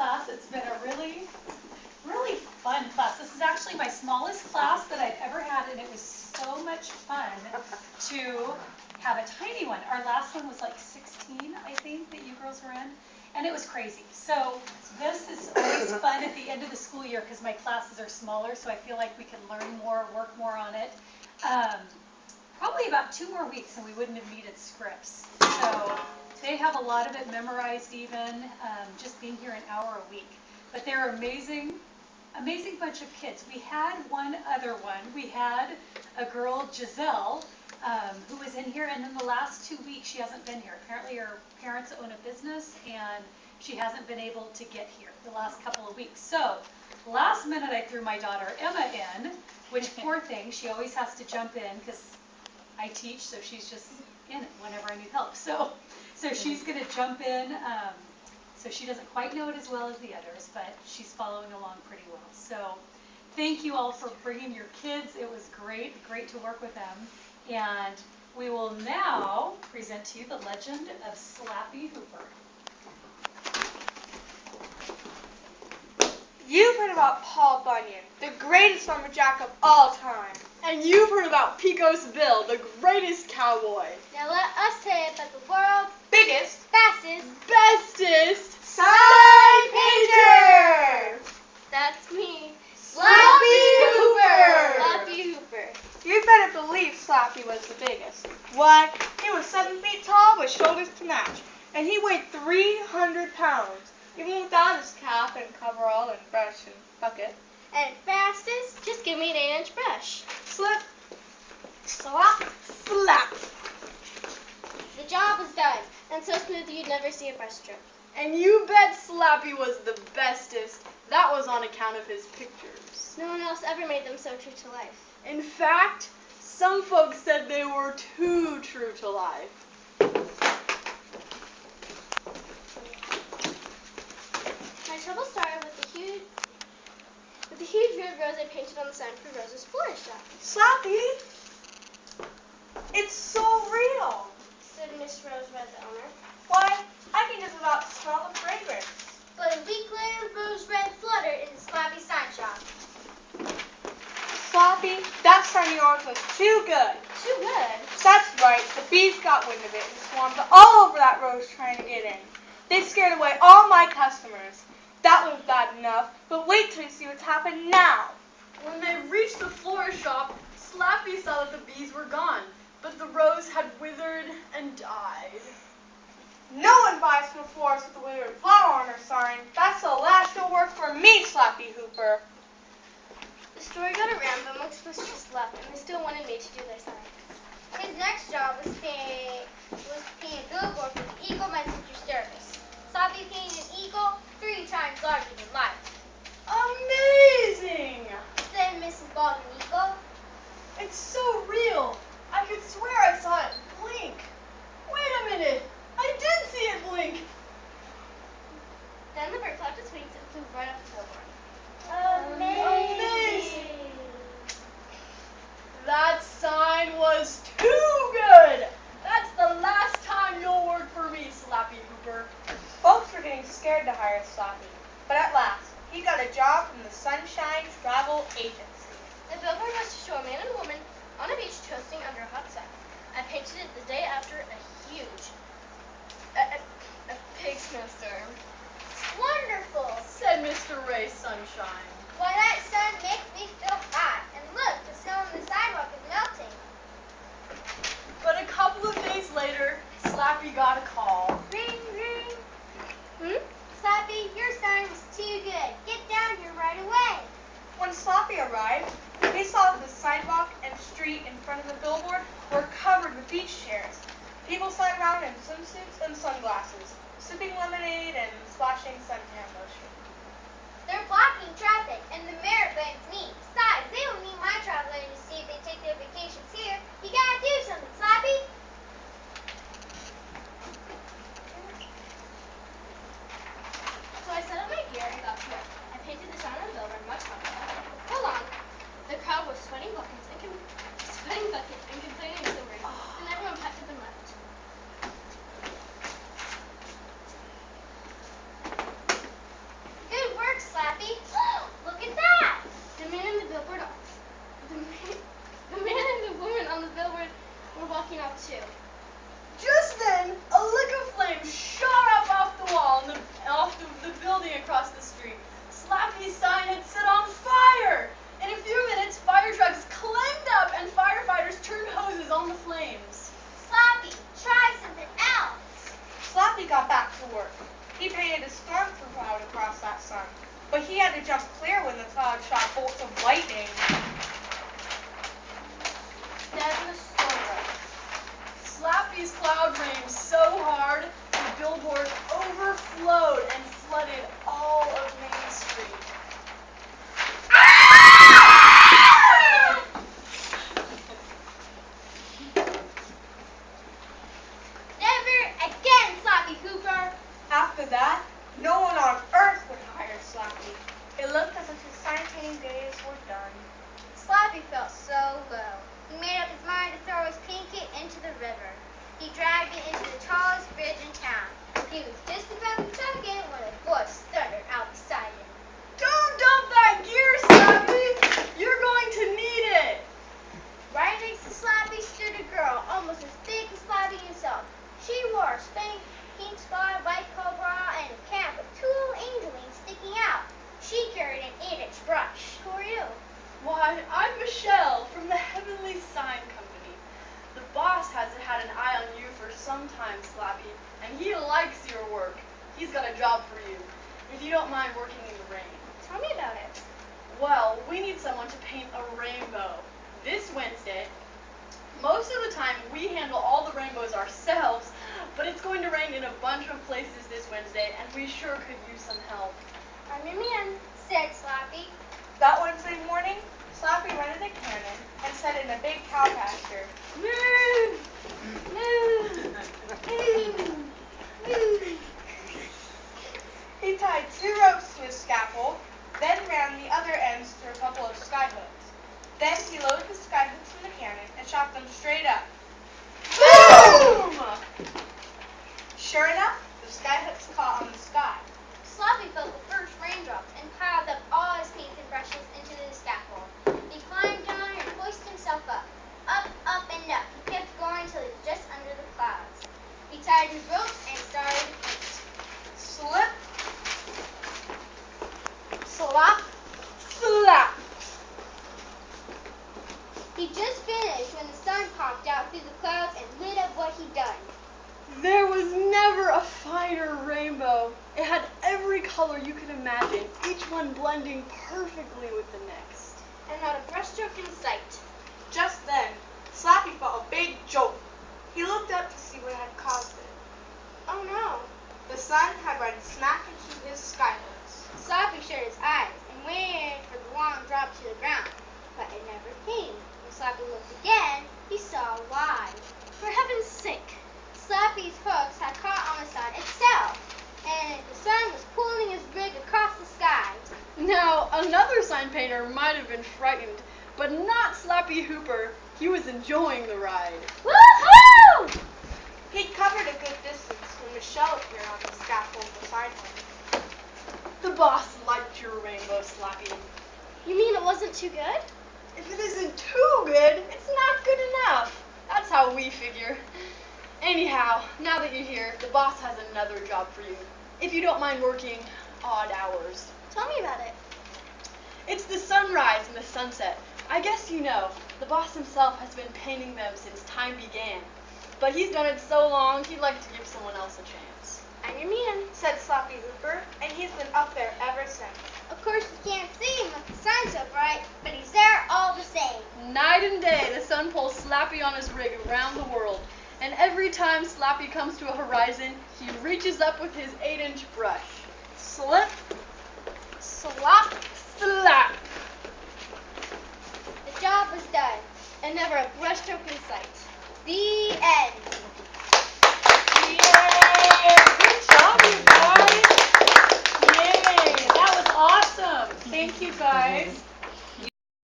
class. It's been a really fun class. This is actually my smallest class that I've ever had, and it was so much fun to have a tiny one. Our last one was like 16, I think, that you girls were in, and it was crazy. So this is always fun at the end of the school year because my classes are smaller, so I feel like we can learn more, work more on it. Probably about 2 more weeks and we wouldn't have needed scripts. So they have a lot of it memorized even, just being here an hour a week. But they're amazing bunch of kids. We had one other one. We had a girl, Giselle, who was in here, and in the last 2 weeks she hasn't been here. Apparently her parents own a business and she hasn't been able to get here the last couple of weeks. So last minute I threw my daughter Emma in, which poor thing, she always has to jump in because I teach, so she's just in it whenever I need help. So she's going to jump in. So she doesn't quite know it as well as the others, but she's following along pretty well. So thank you all for bringing your kids. It was great to work with them. And we will now present to you the legend of Slappy Hooper. You've heard about Paul Bunyan, the greatest lumberjack of all time. And you've heard about Pecos Bill, the greatest cowboy. Now let us tell you about the world's Biggest, fastest, bestest sign painter! That's me, Slappy Hooper! Slappy Hooper. You better believe Slappy was the biggest. Why, he was 7 feet tall with shoulders to match, and he weighed 300 pounds, even without his cap and coverall and brush and bucket. And fastest, just give me an 8-inch brush. Slip, slap, slap. The job was done, and so smooth you'd never see a brush stroke. And you bet Slappy was the bestest. That was on account of his pictures. No one else ever made them so true to life. In fact, some folks said they were too true to life. My trouble started with the huge red rose I painted on the sign for Rose's florist shop. Slappy, it's so real, said Miss Rose Red, the owner. Why, I can just about smell the fragrance. But a week later, Rose Red fluttered in Slappy's sign shop. Slappy, that sign of yours was too good. Too good? That's right, the bees got wind of it and swarmed all over that rose trying to get in. They scared away all my customers. That was bad enough, but wait till you see what's happened now. When they reached the florist shop, Slappy saw that the bees were gone, but the rose had withered and died. No one buys from a florist with a withered flower on her sign. That's the last you'll work for me, Slappy Hooper. The story got around, but most of us just left, and they still wanted me to do their sign. His next job was painting a billboard for the Eagle Messenger Service. Slappy painted an eagle 3 times larger than life. Amazing! Said Mrs. Baldwin Eagle. It's so real. I could swear I saw it blink. Wait a minute. I did see it blink. Then the bird flapped its wings and flew right off the billboard. Amazing! That sign was too good. That's the last time you'll work for me, Slappy Hooper. Folks were getting scared to hire Slappy, but at last, he got a job from the Sunshine Travel Agency. The billboard was to show a man and a woman on a beach toasting under a hot sun. I painted it the day after a big snowstorm. Wonderful, Said Mr. Ray Sunshine. Why, that sun makes me feel hot. And look, the snow on the sidewalk is melting. But a couple of days later, Slappy got a call. Ring, ring. Slappy, your sign was too good. Get down here right away. When Slappy arrived, he saw that the sidewalk and street in front of the billboard were covered with beach chairs. People sat around in swimsuits and sunglasses, sipping lemonade and splashing suntan lotion. They're blocking traffic, and the mayor blames me. Besides, they don't need my traveling to see if they take their vacations here. You gotta do something, Slappy. So I set up my gear and got to work. I painted the sign on the billboard much longer. Before long, the crowd was sweating buckets and complaining until rain, and everyone packed up and left. across that sun, but he had to jump clear when the cloud shot bolts of lightning. Then the storm broke. Slappy's cloud rained so hard, the billboard overflowed and flooded all of Main Street. Never again, Slappy Cooper. After that, no one on earth would hire Slappy. It looked as if his sign painting days were done. Slappy felt so low. He made up his mind to throw his paint kit into the river. He dragged it into the tallest bridge in town. He was just about to tuck in when a voice thundered out beside him. Don't dump that gear, Slappy! You're going to need it! Right next to Slappy stood a girl almost as big as Slappy himself. She wore a spank pink sky white coat bra and a cap with two little angel wings sticking out. She carried an 8-inch brush. Who are you? Why, I'm Michelle from the Heavenly Sign Company. The boss has had an eye on you for some time, Slappy, and he likes your work. He's got a job for you, if you don't mind working in the rain. Tell me about it. Well, we need someone to paint a rainbow this Wednesday. Most of the time, we handle all the rainbows ourselves, but it's going to rain in a bunch of places this Wednesday, and we sure could use some help. I'm your man, said Slappy. That Wednesday morning, Slappy rented a cannon and set it in a big cow pasture. Moo! Moo! Moo! He tied 2 ropes to his scaffold, then ran the other ends through a couple of skyhooks. Then he loaded the skyhooks from the cannon and shot them straight up. Boom! Sure enough, the skyhooks caught on the sky. Slappy felt the first raindrops and piled up all his paints and brushes into the scaffold. He climbed down and hoisted himself up. Up, up, and up. He kept going till he was just under the clouds. He tied his ropes and started to paint. Slip, Slap. Slap! He just finished when the sun popped out through the clouds and lit up what he'd done. There was never a finer rainbow. It had every color you could imagine, each one blending perfectly with the next. And not a brushstroke in sight. just then, Slappy felt a big jolt. He looked up to see what had caused it. Oh no. The sun had run smack into his skyhooks. Slappy shut his eyes and waited for the long drop to the ground, but it never came. When Slappy looked again, he saw why. For heaven's sake, Slappy's hooks had caught on the sun itself, and the sun was pulling his rig across the sky. Now, another sign painter might have been frightened, but not Slappy Hooper. He was enjoying the ride. Woohoo! He'd covered a good distance when Michelle appeared on the scaffold beside him. The boss liked your rainbow, Slappy. You mean it wasn't too good? If it isn't too good, it's not good enough. That's how we figure. Anyhow, now that you're here, the boss has another job for you. If you don't mind working odd hours. Tell me about it. It's the sunrise and the sunset. I guess you know, the boss himself has been painting them since time began. But he's done it so long, he'd like to give someone else a chance. I'm your man. Said Slappy Hooper, and he's been up there ever since. Of course you can't see him with the sun so bright, but he's there all the same. Night and day, the sun pulls Slappy on his rig around the world. And every time Slappy comes to a horizon, he reaches up with his 8-inch brush. Slip, Slap. slap. The job was done, and never a brushstroke in sight. The end. Yay! Good job, you guys! Yay! That was awesome! Thank you, guys.